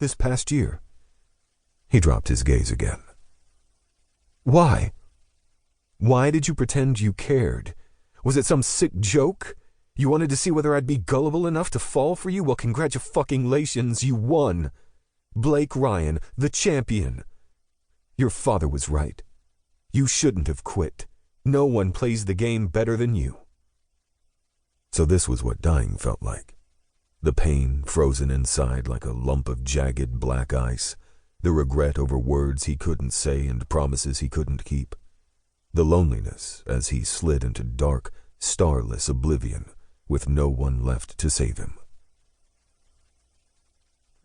this past year." He dropped his gaze again. "Why? Why did you pretend you cared? Was it some sick joke? You wanted to see whether I'd be gullible enough to fall for you? Well, congratulations, you won. Blake Ryan, the champion. Your father was right. You shouldn't have quit. No one plays the game better than you." So this was what dying felt like. The pain frozen inside like a lump of jagged black ice. The regret over words he couldn't say and promises he couldn't keep. The loneliness as he slid into dark, starless oblivion with no one left to save him.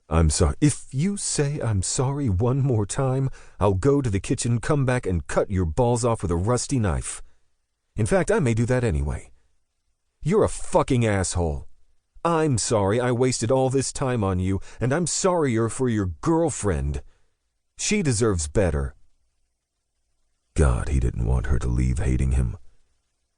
"I'm sorry. If you say I'm sorry one more time, I'll go to the kitchen, come back, and cut your balls off with a rusty knife. In fact, I may do that anyway. You're a fucking asshole. I'm sorry I wasted all this time on you, and I'm sorrier for your girlfriend. She deserves better." God, he didn't want her to leave hating him.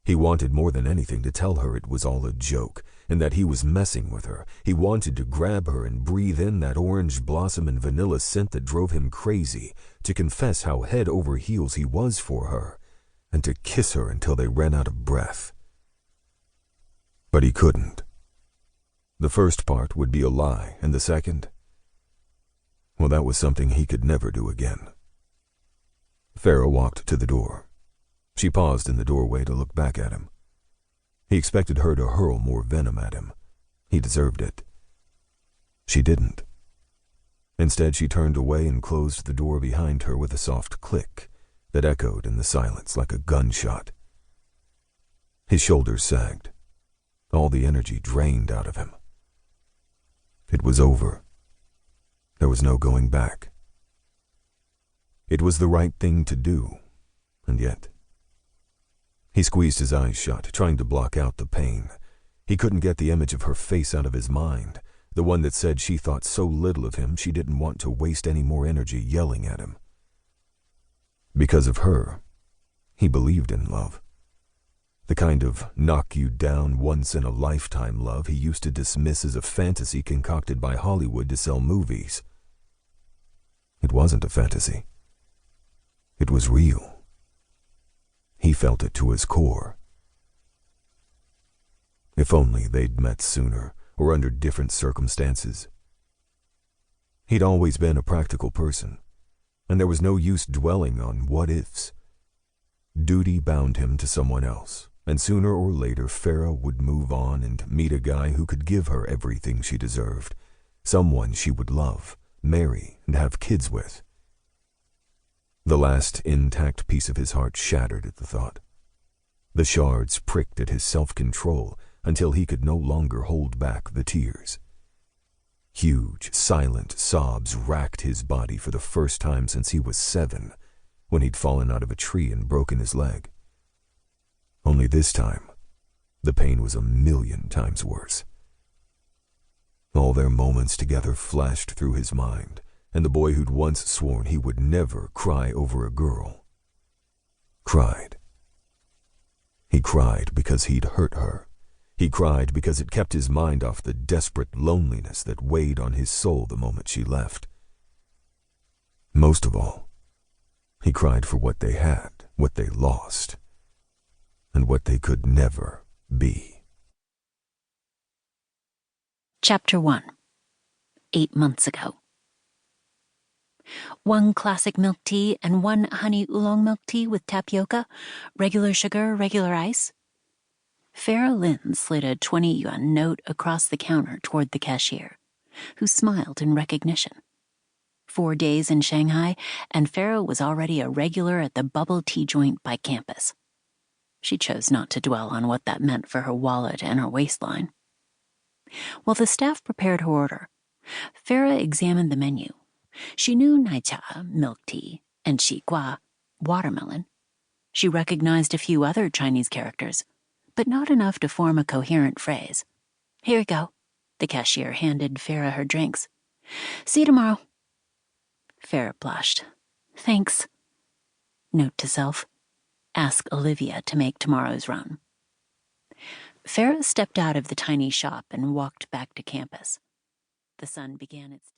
He wanted more than anything to tell her it was all a joke, and that he was messing with her. He wanted to grab her and breathe in that orange blossom and vanilla scent that drove him crazy, to confess how head over heels he was for her, and to kiss her until they ran out of breath. But he couldn't. The first part would be a lie, and the second, well, that was something he could never do again. Farrah walked to the door. She paused in the doorway to look back at him. He expected her to hurl more venom at him. He deserved it. She didn't. Instead, she turned away and closed the door behind her with a soft click that echoed in the silence like a gunshot. His shoulders sagged. All the energy drained out of him. It was over. There was no going back. It was the right thing to do, and yet... He squeezed his eyes shut, trying to block out the pain. He couldn't get the image of her face out of his mind, the one that said she thought so little of him she didn't want to waste any more energy yelling at him. Because of her, he believed in love. The kind of knock-you-down, once-in-a-lifetime love he used to dismiss as a fantasy concocted by Hollywood to sell movies. It wasn't a fantasy. It was real. He felt it to his core. If only they'd met sooner, or under different circumstances. He'd always been a practical person, and there was no use dwelling on what-ifs. Duty bound him to someone else, and sooner or later Farrah would move on and meet a guy who could give her everything she deserved, someone she would love, marry, and have kids with. The last intact piece of his heart shattered at the thought. The shards pricked at his self-control until he could no longer hold back the tears. Huge, silent sobs racked his body for the first time since he was 7, when he'd fallen out of a tree and broken his leg. Only this time, the pain was 1,000,000 times worse. All their moments together flashed through his mind, and the boy who'd once sworn he would never cry over a girl cried. He cried because he'd hurt her. He cried because it kept his mind off the desperate loneliness that weighed on his soul the moment she left. Most of all, he cried for what they had, what they lost, and what they could never be. Chapter 1. 8 months ago. 1 classic milk tea and 1 honey oolong milk tea with tapioca, regular sugar, regular ice. Farrah Lynn slid a 20-yuan note across the counter toward the cashier, who smiled in recognition. 4 days in Shanghai, and Farrah was already a regular at the bubble tea joint by campus. She chose not to dwell on what that meant for her wallet and her waistline. While the staff prepared her order, Farrah examined the menu. She knew naicha, milk tea, and qigua, watermelon. She recognized a few other Chinese characters, but not enough to form a coherent phrase. "Here you go." The cashier handed Farrah her drinks. "See you tomorrow." Farrah blushed. "Thanks." Note to self: ask Olivia to make tomorrow's run. Farrah stepped out of the tiny shop and walked back to campus. The sun began its